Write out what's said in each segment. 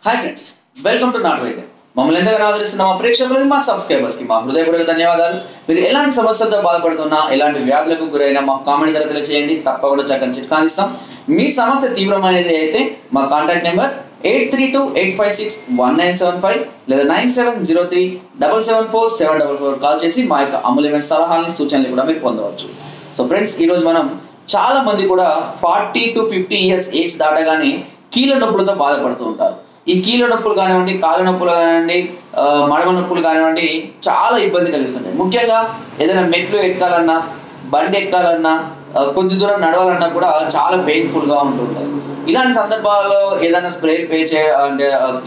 Hi friends, welcome to not వైద్యం. మమ్మల్ని ఎంతగానో ఆదరిస్తున్న మా ప్రేక్షకులకు, మా సబ్స్క్రైబర్స్ కి మా హృదయపూర్వక ధన్యవాదాలు. మీరు ఎలాంటి సమస్యలతో బాధపడుతున్నా, ఎలాంటి వ్యాధులకు గురైనా మా కామెంట్ ద్వారా తెలియజేయండి. తప్పకుండా చక్కని చిట్కా ఇస్తాం. మీ సమస్య తీవ్రమైనది అయితే మా కాంటాక్ట్ నెంబర్ 8328561975 లేదా 9703774744 కాల్ చేసి మా యొక్క అమూల్యమైన సలహాలని, సూచనలు కూడా మీరు పొందవచ్చు. సో ఫ్రెండ్స్, ఈరోజు మనం చాలా మంది కూడా 40 to 50 ఇయర్స్ ఏజ్ దాటగానే కీళ్ళ నొప్పులతో బాధపడుతూ ఉంటారు. ఈ కీళ్ళ నొప్పులు కానివ్వండి, కాళ్ళ నొప్పులు కానివ్వండి, మడమ నొప్పులు కానివ్వండి, చాలా ఇబ్బంది కలిగిస్తుంటాయి. ముఖ్యంగా ఏదైనా మెట్లు ఎక్కాలన్నా, బండి ఎక్కాలన్నా, కొద్ది దూరం నడవాలన్నా కూడా చాలా పెయిన్ఫుల్గా ఉంటుంటాయి. ఇలాంటి సందర్భాల్లో ఏదైనా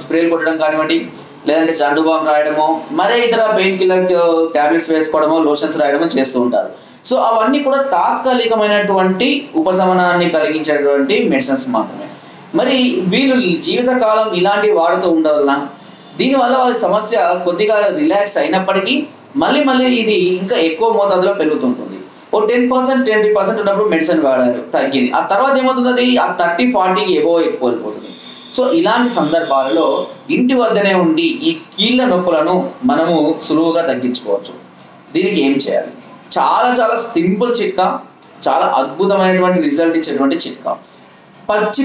స్ప్రేలు కొట్టడం కానివ్వండి, లేదంటే జండు బామ్ రాయడమో, మరే ఇతర పెయిన్ కిల్లర్ టాబ్లెట్స్ వేసుకోవడమో, లోషన్స్ రాయడమో చేస్తూ ఉంటారు. సో అవన్నీ కూడా తాత్కాలికమైనటువంటి ఉపశమనాన్ని కలిగించేటువంటి మెడిసిన్స్ మాత్రమే. మరి వీళ్ళు జీవితకాలం ఇలాంటివి వాడుతూ ఉండవలన దీనివల్ల వారి సమస్య కొద్దిగా రిలాక్స్ అయినప్పటికీ మళ్ళీ ఇది ఇంకా ఎక్కువ మోతాదులో పెరుగుతుంటుంది. ఓ 10% 20% ఉన్నప్పుడు మెడిసిన్ వాడారు, తగ్గింది. ఆ తర్వాత ఏమవుతుంది, ఆ 30-40 ఎక్కువ అయిపోతుంది. సో ఇలాంటి సందర్భాలలో ఇంటి వద్దనే ఉండి ఈ కీళ్ళ నొప్పులను మనము సులువుగా తగ్గించుకోవచ్చు. దీనికి ఏం చేయాలి? చాలా చాలా సింపుల్ చిట్కా, చాలా అద్భుతమైనటువంటి రిజల్ట్ ఇచ్చేటువంటి చిట్కా. పచ్చి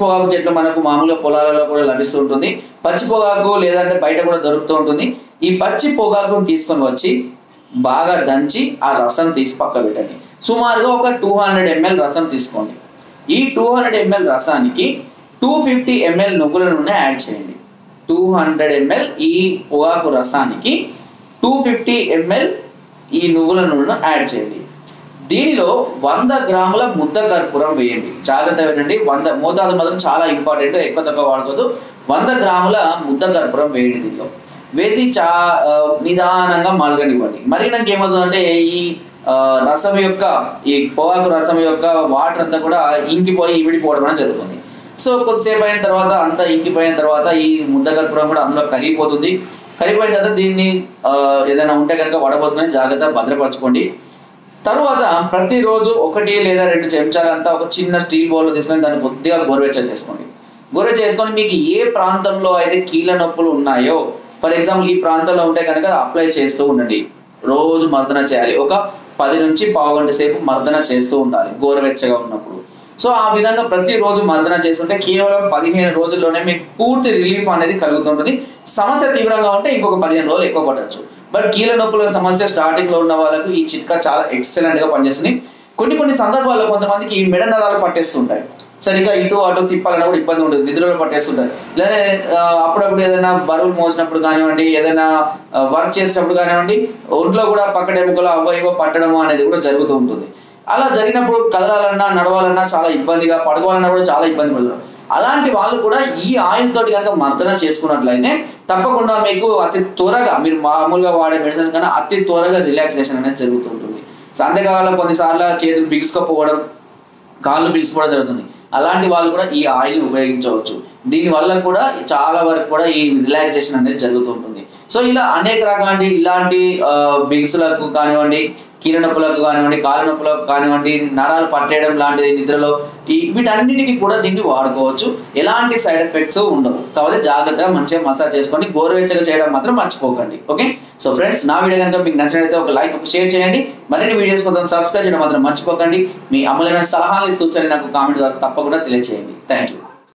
పొగాకు చెట్లు మనకు మామూలుగా పొలాలలో కూడా లభిస్తూ ఉంటుంది. పచ్చి పొగాకు లేదంటే బయట కూడా దొరుకుతూ ఉంటుంది. ఈ పచ్చి పొగాకును తీసుకొని వచ్చి బాగా దంచి ఆ రసం తీసి పక్క పెట్టండి. సుమారుగా ఒక 200 ml రసం తీసుకోండి. ఈ 200 ml రసానికి 250 ml నువ్వుల నూనె యాడ్ చేయండి. 200 ml ఈ పొగాకు రసానికి 250 ml ఈ నువ్వుల నూనెను యాడ్ చేయండి. దీనిలో 100 గ్రాముల ముద్ద కర్పూరం వేయండి. జాగ్రత్త ఏంటంటే మోతాదు మాత్రం చాలా ఇంపార్టెంట్, ఎక్కువ తక్కువ వాడుకోదు. 100 గ్రాముల ముద్ద కర్పూరం వేయండి. దీనిలో వేసి నిదానంగా మరగనివ్వండి. మరిగినాక ఏమవుతుందంటే ఈ రసం యొక్క, ఈ పొగాకు రసం యొక్క వాటర్ అంతా కూడా ఇంకిపోయి విడిపోవడం అనేది జరుగుతుంది. సో కొద్దిసేపు అయిన తర్వాత, అంతా ఇంకిపోయిన తర్వాత ఈ ముద్ద కర్పూరం కూడా అందులో కరిగిపోతుంది. కరిగిపోయిన తర్వాత దీన్ని ఏదైనా ఉంటే కనుక వడపోసుకొని జాగ్రత్త భద్రపరచుకోండి. తర్వాత ప్రతిరోజు 1 లేదా 2 చెంచాలంతా ఒక చిన్న స్టీల్ బౌల్లో తీసుకొని దాన్ని కొద్దిగా గోరువెచ్చ చేసుకోండి. గోరువెచ్చ చేసుకొని మీకు ఏ ప్రాంతంలో అయితే కీళ్ళ నొప్పులు ఉన్నాయో, ఫర్ ఎగ్జాంపుల్ ఈ ప్రాంతంలో ఉంటే కనుక అప్లై చేస్తూ ఉండండి. రోజు మర్దన చేయాలి. ఒక 10 నుంచి పావు గంట సేపు మర్దన చేస్తూ ఉండాలి గోరువెచ్చగా ఉన్నప్పుడు. సో ఆ విధంగా ప్రతిరోజు మర్దన చేస్తుంటే కేవలం 15 రోజుల్లోనే మీకు పూర్తి రిలీఫ్ అనేది కలుగుతుంటుంది. సమస్య తీవ్రంగా ఉంటే ఇంకొక 15 రోజులు ఎక్కువ పడవచ్చు. బట్ కీళ్ళ నొప్పుల సమస్య స్టార్టింగ్ లో ఉన్న వాళ్ళకు ఈ చిట్కా చాలా ఎక్సలెంట్ గా పనిచేస్తుంది. కొన్ని సందర్భాల్లో కొంతమందికి ఈ మెడ నరాలు పట్టేస్తుంటాయి. సరిగ్గా ఇటు అటు తిప్పాలన్నా కూడా ఇబ్బంది ఉంటుంది, నిద్రలో పట్టేస్తుంటారు. లేదా అప్పుడప్పుడు ఏదైనా బరువులు మోసినప్పుడు కానివ్వండి, ఏదైనా వర్క్ చేసేటప్పుడు కానివ్వండి, ఒంట్లో కూడా పక్కడెముకలు ఇవో పట్టడం అనేది కూడా జరుగుతూ ఉంటుంది. అలా జరిగినప్పుడు కదలాలన్నా, నడవాలన్నా చాలా ఇబ్బందిగా, పడుకోవాలన్నా కూడా చాలా ఇబ్బంది పడుతుంది. అలాంటి వాళ్ళు కూడా ఈ ఆయిల్ తోటి కనుక మర్దన చేసుకున్నట్లయితే తప్పకుండా మీకు అతి త్వరగా, మీరు మామూలుగా వాడే మెడిసిన్స్ కన్నా అతి త్వరగా రిలాక్సేషన్ అనేది జరుగుతుంటుంది. అంతేకాకుండా కొన్నిసార్లు చేతులు బిగుసుకపోవడం, కాళ్ళు బిగుసుకోవడం జరుగుతుంది. అలాంటి వాళ్ళు కూడా ఈ ఆయిల్ని ఉపయోగించవచ్చు. దీనివల్ల కూడా చాలా వరకు కూడా ఈ రిలాక్సేషన్ అనేది జరుగుతూ ఉంటుంది. సో ఇలా అనేక రకాల ఇలాంటి బిగుసులకు కానివ్వండి, కీళ్ళ నొప్పులకు కానివ్వండి, కాళ్ళ నొప్పులకు కానివ్వండి, నరాలు పట్టేయడం లాంటిది నిద్రలో, వీటన్నిటికీ కూడా దీన్ని వాడుకోవచ్చు. ఎలాంటి సైడ్ ఎఫెక్ట్స్ ఉండవు. కాబట్టి జాగ్రత్తగా మంచిగా మసాజ్ చేసుకోండి. గోరువెచ్చగా చేయడం మాత్రం మర్చిపోకండి. ఓకే, సో ఫ్రెండ్స్, నా వీడియో కనుక మీకు నచ్చినట్లయితే ఒక లైక్, ఒక షేర్ చేయండి. మరిన్ని వీడియోస్ కోసం సబ్స్క్రైబ్ చేయడం మాత్రం మర్చిపోకండి. మీ అమూల్యమైన సలహాలు, సూచనలు నాకు కామెంట్ ద్వారా తప్పకుండా తెలియజేయండి. Thank you.